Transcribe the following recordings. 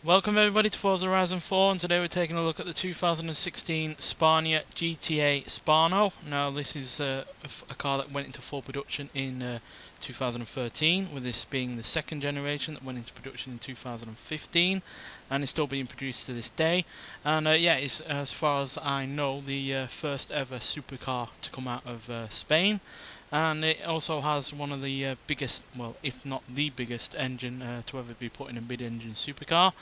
Welcome everybody to Forza Horizon 4, and today we're taking a look at the 2016 Spania GTA Spano. Now this is a car that went into full production in 2013, with this being the second generation that went into production in 2015, and is still being produced to this day. And yeah, it's, as far as I know, the first ever supercar to come out of Spain. And it also has one of the biggest, well, if not the biggest engine to ever be put in a mid-engine supercar.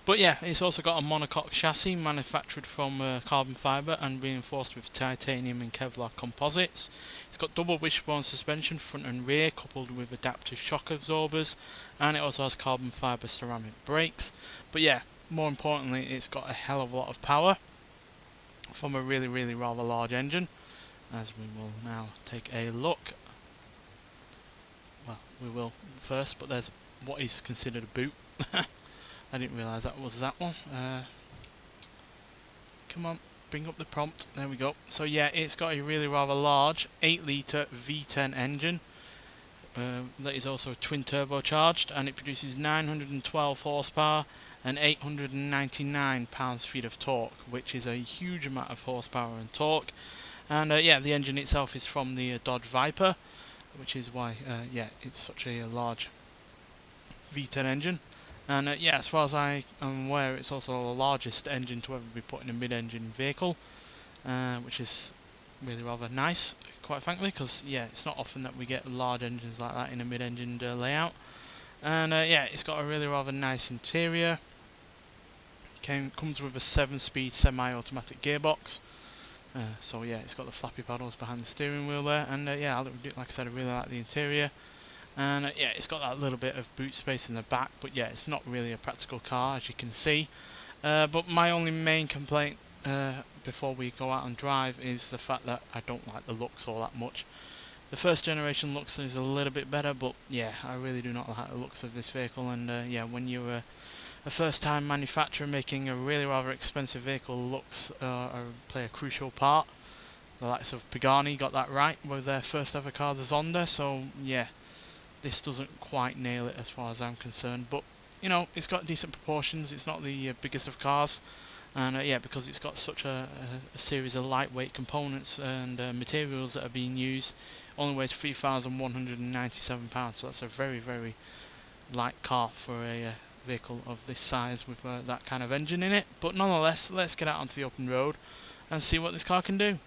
But yeah, it's also got a monocoque chassis manufactured from carbon fibre and reinforced with titanium and Kevlar composites. It's got double wishbone suspension front and rear, coupled with adaptive shock absorbers, and it also has carbon fibre ceramic brakes. But yeah, more importantly, it's got a hell of a lot of power from a really rather large engine, as we will now take a look. Well, we will first, but there's what is considered a boot. I didn't realise that was that one. Come on, bring up the prompt. There we go. So yeah, it's got a really rather large 8 litre V10 engine that is also twin turbocharged, and it produces 912 horsepower and 899 pounds-feet of torque, which is a huge amount of horsepower and torque. And yeah, the engine itself is from the Dodge Viper, which is why yeah, it's such a large V10 engine. And yeah, as far as I am aware, it's also the largest engine to ever be put in a mid-engine vehicle, which is really rather nice, quite frankly, because yeah, it's not often that we get large engines like that in a mid-engine layout. And yeah, it's got a really rather nice interior. Comes with a 7-speed semi-automatic gearbox. So yeah, it's got the flappy paddles behind the steering wheel there, and yeah, like I said, I really like the interior. And yeah, it's got that little bit of boot space in the back, but yeah, it's not really a practical car, as you can see. But my only main complaint before we go out and drive is the fact that I don't like the looks all that much. The first generation looks is a little bit better, but yeah, I really do not like the looks of this vehicle. And yeah, when you're a first-time manufacturer making a really rather expensive vehicle, looks play a crucial part. The likes of Pagani got that right with their first ever car, the Zonda. So yeah, this doesn't quite nail it as far as I'm concerned, but you know, it's got decent proportions. It's not the biggest of cars, and yeah, because it's got such a series of lightweight components and materials that are being used, only weighs 3,197 pounds. So that's a very light car for a vehicle of this size with that kind of engine in it. But nonetheless, let's get out onto the open road and see what this car can do.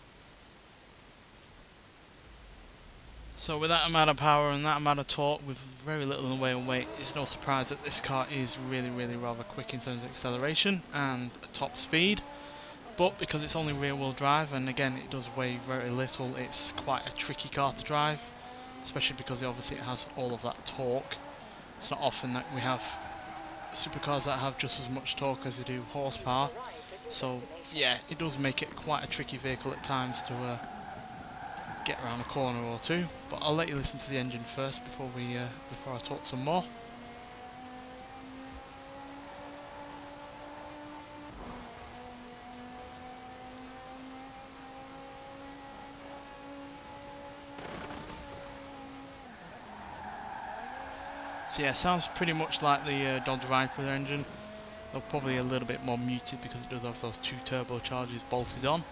So with that amount of power and that amount of torque with very little in the way of weight, it's no surprise that this car is really rather quick in terms of acceleration and top speed. But because it's only rear wheel drive, and again it does weigh very little, it's quite a tricky car to drive, especially because obviously it has all of that torque. It's not often that we have supercars that have just as much torque as they do horsepower. So yeah, it does make it quite a tricky vehicle at times to get around a corner or two, but I'll let you listen to the engine first before I talk some more. So yeah, sounds pretty much like the Dodge Viper engine, though probably a little bit more muted because it does have those 2 turbochargers bolted on.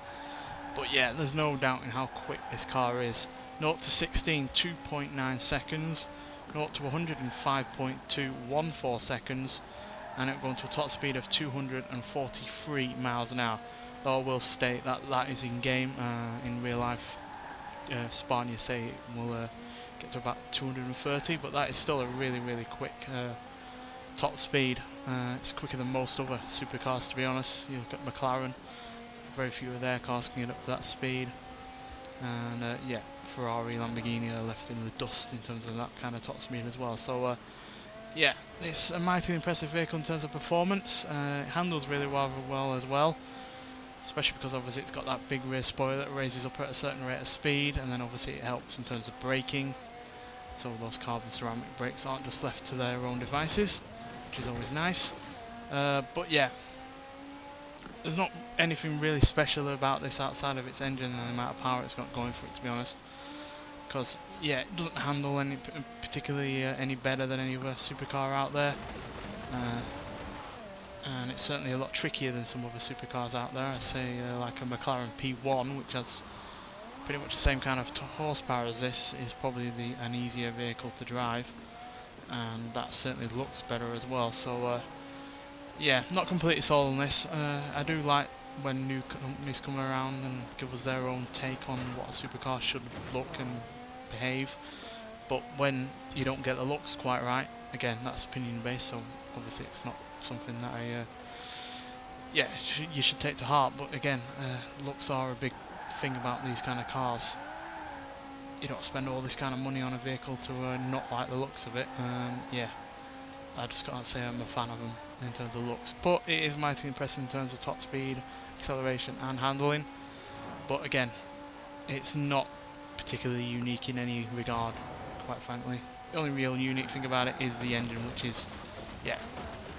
But yeah, there's no doubt in how quick this car is. 0 to 16, 2.9 seconds. 0 to 100 in 5.214 seconds. And it will go to a top speed of 243 miles an hour. Though I will state that that is in game. In real life, Spania say it will get to about 230, but that is still a really quick top speed. It's quicker than most other supercars, to be honest. You look at McLaren. Very few of their cars can get up to that speed, and yeah, Ferrari, Lamborghini are left in the dust in terms of that kind of top speed as well. So yeah, it's a mighty impressive vehicle in terms of performance. It handles really rather well as well, especially because obviously it's got that big rear spoiler that raises up at a certain rate of speed, and then obviously it helps in terms of braking, so those carbon ceramic brakes aren't just left to their own devices, which is always nice. But yeah, there's not anything really special about this outside of its engine and the amount of power it's got going for it, to be honest. Because yeah, it doesn't handle any particularly any better than any other supercar out there. certainly a lot trickier than some other supercars out there. I say like a McLaren P1, which has pretty much the same kind of horsepower as this, is probably an easier vehicle to drive, and that certainly looks better as well. So yeah, not completely sold on this. I do like when new companies come around and give us their own take on what a supercar should look and behave, but when you don't get the looks quite right, again, that's opinion based, so obviously it's not something that you should take to heart. But again, looks are a big thing about these kind of cars. You don't spend all this kind of money on a vehicle to not like the looks of it. Yeah, I just can't say I'm a fan of them in terms of looks, but it is mighty impressive in terms of top speed, acceleration and handling. But again, it's not particularly unique in any regard, quite frankly. The only real unique thing about it is the engine, which is, yeah,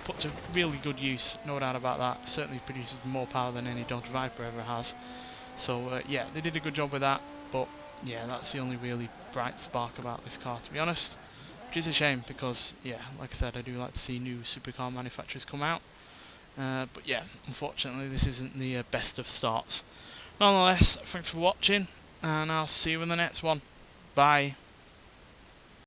put to really good use, no doubt about that. Certainly produces more power than any Dodge Viper ever has. So yeah, they did a good job with that, but yeah, that's the only really bright spark about this car, to be honest. Which is a shame because, yeah, like I said, I do like to see new supercar manufacturers come out. But yeah, unfortunately this isn't the best of starts. Nonetheless, thanks for watching, and I'll see you in the next one. Bye.